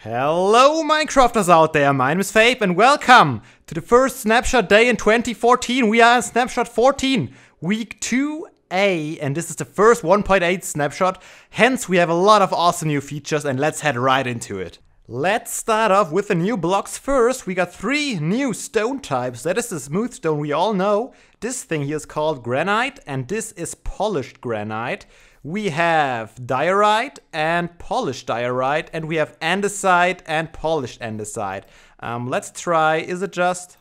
Hello Minecrafters out there, my name is Fabe and welcome to the first snapshot day in 2014. We are in snapshot 14, week 2A, and this is the first 1.8 snapshot. Hence we have a lot of awesome new features and let's head right into it. Let's start off with the new blocks first. We got 3 new stone types. That is the smooth stone we all know. This thing here is called granite and this is polished granite. We have diorite and polished diorite, and we have andesite and polished andesite. Let's try, is it just?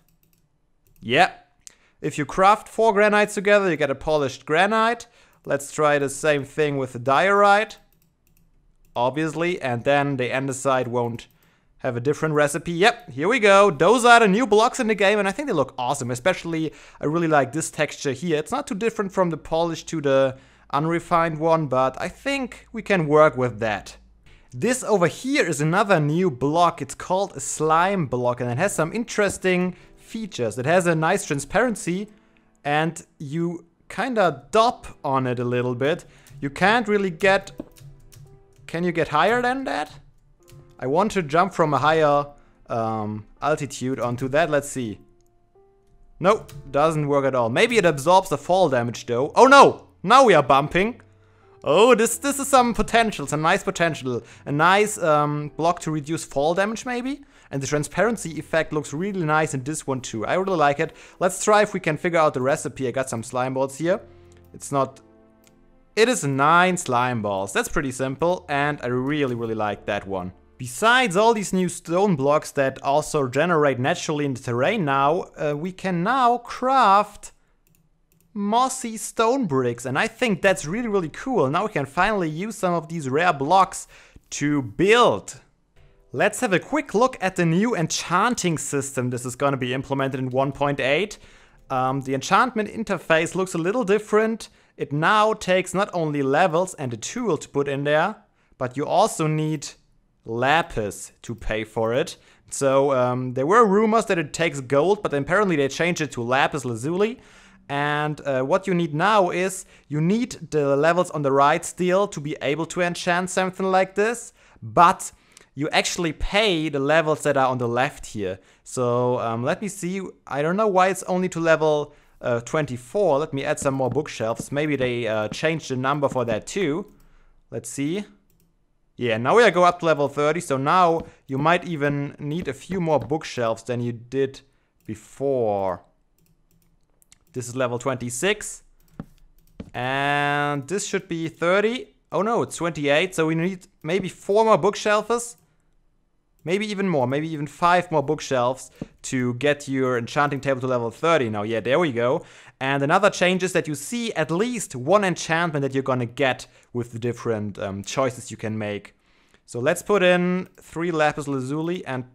Yeah. If you craft 4 granites together, you get a polished granite. Let's try the same thing with the diorite. Obviously, and then the andesite won't have a different recipe. Yep, here we go. Those are the new blocks in the game, and I think they look awesome. Especially, I really like this texture here. It's not too different from the polished to the unrefined one, but I think we can work with that. This over here is another new block. It's called a slime block and it has some interesting features. It has a nice transparency and you kinda dop on it a little bit. You can't really get... Can you get higher than that? I want to jump from a higher altitude onto that. Let's see. Nope, doesn't work at all. Maybe it absorbs the fall damage though. Oh no! Now we are bumping. Oh, this is some potential, some nice potential. A nice block to reduce fall damage maybe. And the transparency effect looks really nice in this one too. I really like it. Let's try if we can figure out the recipe. I got some slime balls here. It's not... It is 9 slime balls. That's pretty simple and I really like that one. Besides all these new stone blocks that also generate naturally in the terrain now, we can now craft mossy stone bricks, and I think that's really cool. Now we can finally use some of these rare blocks to build. Let's have a quick look at the new enchanting system. This is going to be implemented in 1.8. The enchantment interface looks a little different. It now takes not only levels and a tool to put in there, but you also need lapis to pay for it. So there were rumors that it takes gold, but apparently they changed it to lapis lazuli. And what you need now is, you need the levels on the right still to be able to enchant something like this, but you actually pay the levels that are on the left here. So let me see, I don't know why it's only to level 24, let me add some more bookshelves, maybe they changed the number for that too. Let's see. Yeah, now we go up to level 30, so now you might even need a few more bookshelves than you did before. This is level 26. And this should be 30. Oh no, it's 28. So we need maybe 4 more bookshelves. Maybe even more. Maybe even 5 more bookshelves to get your enchanting table to level 30. Now, yeah, there we go. And another change is that you see at least 1 enchantment that you're gonna get with the different choices you can make. So let's put in 3 lapis lazuli and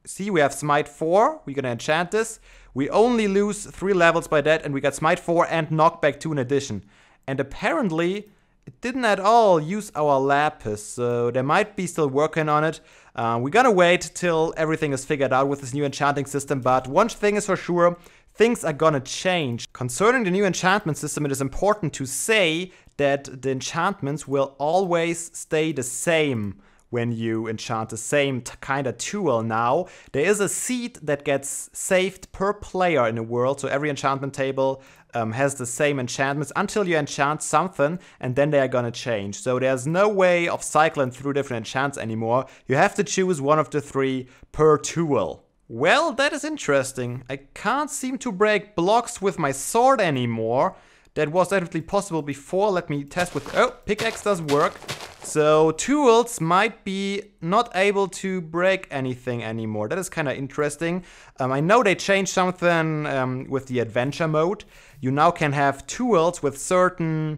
see, we have smite 4. We're gonna enchant this. We only lose 3 levels by that, and we got smite 4 and knockback 2 in addition. And apparently, it didn't at all use our lapis, so they might be still working on it. We're gonna wait till everything is figured out with this new enchanting system, but one thing is for sure, things are gonna change. Concerning the new enchantment system, it is important to say that the enchantments will always stay the same when you enchant the same kind of tool now. There is a seed that gets saved per player in the world, so every enchantment table has the same enchantments until you enchant something, and then they are gonna change. So there's no way of cycling through different enchants anymore. You have to choose one of the 3 per tool. Well, that is interesting. I can't seem to break blocks with my sword anymore. That was definitely possible before. Let me test with... Oh, pickaxe does work. So tools might be not able to break anything anymore. That is kind of interesting. I know they changed something with the adventure mode. You now can have tools with certain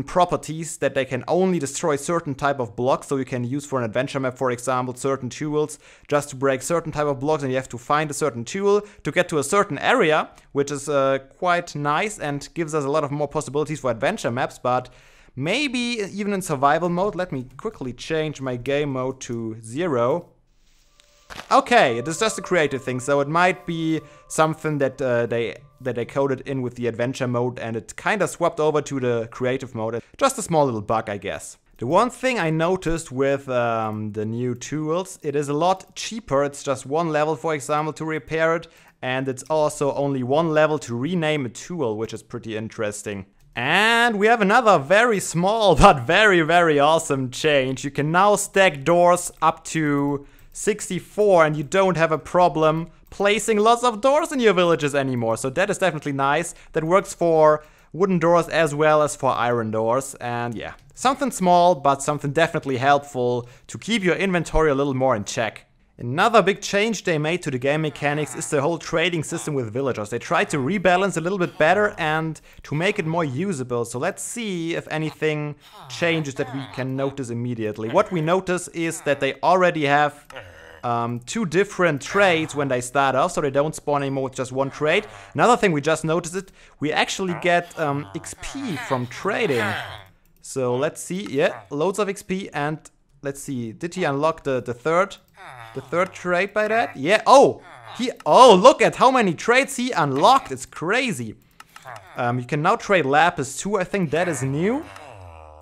properties that they can only destroy certain type of blocks. So you can use for an adventure map, for example, certain tools just to break certain type of blocks, and you have to find a certain tool to get to a certain area, which is quite nice and gives us a lot of more possibilities for adventure maps. But maybe even in survival mode. Let me quickly change my game mode to 0. Okay, it is just a creative thing, so it might be something that they coded in with the adventure mode and it kind of swapped over to the creative mode. Just a small little bug, I guess. The one thing I noticed with the new tools, it is a lot cheaper. It's just one level, for example, to repair it. And it's also only one level to rename a tool, which is pretty interesting. And we have another very small but very, very awesome change. You can now stack doors up to 64 and you don't have a problem placing lots of doors in your villages anymore. So that is definitely nice. That works for wooden doors as well as for iron doors. And yeah, something small, but something definitely helpful to keep your inventory a little more in check. Another big change they made to the game mechanics is the whole trading system with villagers. They tried to rebalance a little bit better and to make it more usable. So let's see if anything changes that we can notice immediately. What we notice is that they already have 2 different trades when they start off, so they don't spawn anymore with just one trade. Another thing we just noticed it, we actually get XP from trading. So let's see, yeah, loads of XP, and let's see, did he unlock the third trade by that? Yeah, oh, look at how many trades he unlocked, it's crazy. You can now trade lapis too, I think that is new.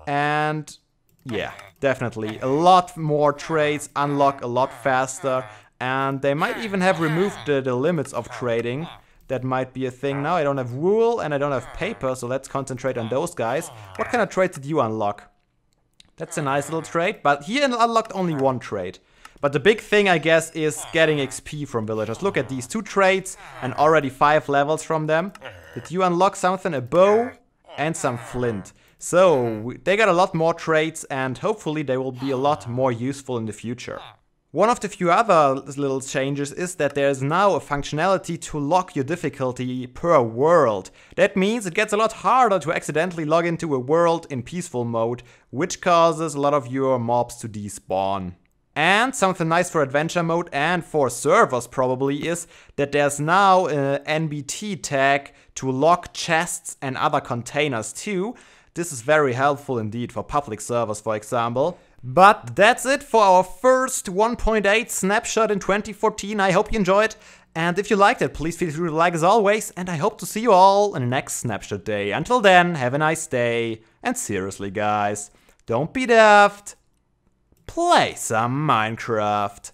And yeah, definitely a lot more trades unlock a lot faster, and they might even have removed the limits of trading. That might be a thing now. I don't have wool and I don't have paper, so let's concentrate on those guys. What kind of trades did you unlock? That's a nice little trade, but he unlocked only one trade. But the big thing, I guess, is getting XP from villagers. Look at these 2 trades and already 5 levels from them. Did you unlock something? A bow and some flint. So they got a lot more trades and hopefully they will be a lot more useful in the future. One of the few other little changes is that there is now a functionality to lock your difficulty per world. That means it gets a lot harder to accidentally log into a world in peaceful mode, which causes a lot of your mobs to despawn. And something nice for adventure mode and for servers probably is that there's now an NBT tag to lock chests and other containers too. This is very helpful indeed for public servers, for example. But that's it for our first 1.8 snapshot in 2014. I hope you enjoyed. And if you liked it, please feel free to like as always. And I hope to see you all in the next snapshot day. Until then, have a nice day. And seriously, guys, don't be daft. Play some Minecraft.